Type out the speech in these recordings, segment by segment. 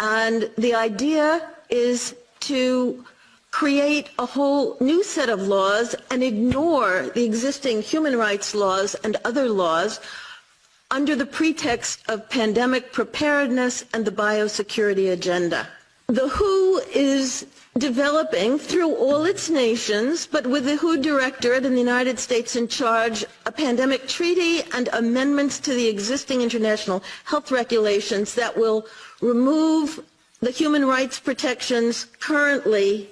And the idea is to create a whole new set of laws and ignore the existing human rights laws and other laws under the pretext of pandemic preparedness and the biosecurity agenda. The WHO is developing through all its nations, but with the WHO Directorate in the United States in charge, a pandemic treaty and amendments to the existing international health regulations that will remove the human rights protections currently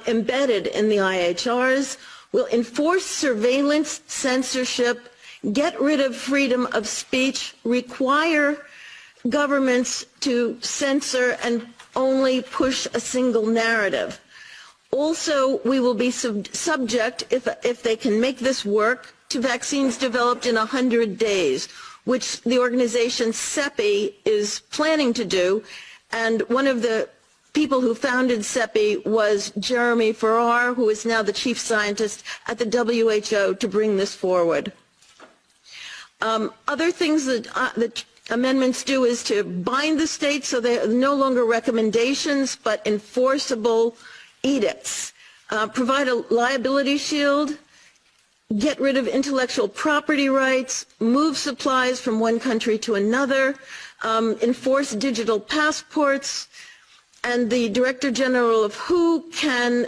embedded in the IHRs, will enforce surveillance, censorship, get rid of freedom of speech, require governments to censor and only push a single narrative. Also, we will be subject, if they can make this work, to vaccines developed in 100 days, which the organization CEPI is planning to do. And one of the people who founded CEPI was Jeremy Farrar, who is now the chief scientist at the WHO, to bring this forward. Other things that the amendments do is to bind the states so they're no longer recommendations but enforceable edicts, provide a liability shield, get rid of intellectual property rights, move supplies from one country to another, enforce digital passports, and the Director General of WHO can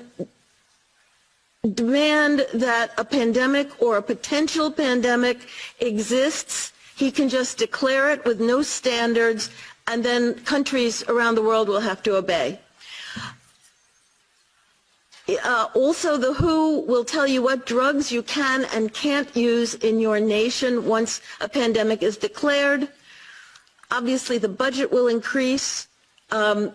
demand that a pandemic or a potential pandemic exists. He can just declare it with no standards, and then countries around the world will have to obey. Also, the WHO will tell you what drugs you can and can't use in your nation once a pandemic is declared. Obviously, the budget will increase. One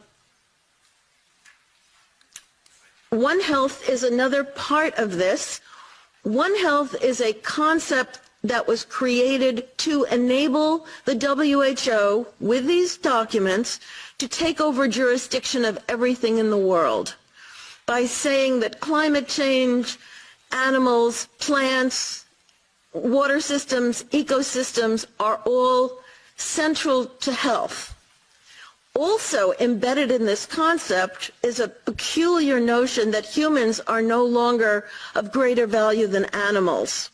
Health is another part of this. One Health is a concept that was created to enable the WHO, with these documents, to take over jurisdiction of everything in the world by saying that climate change, animals, plants, water systems, ecosystems are all central to health. Also embedded in this concept is a peculiar notion that humans are no longer of greater value than animals.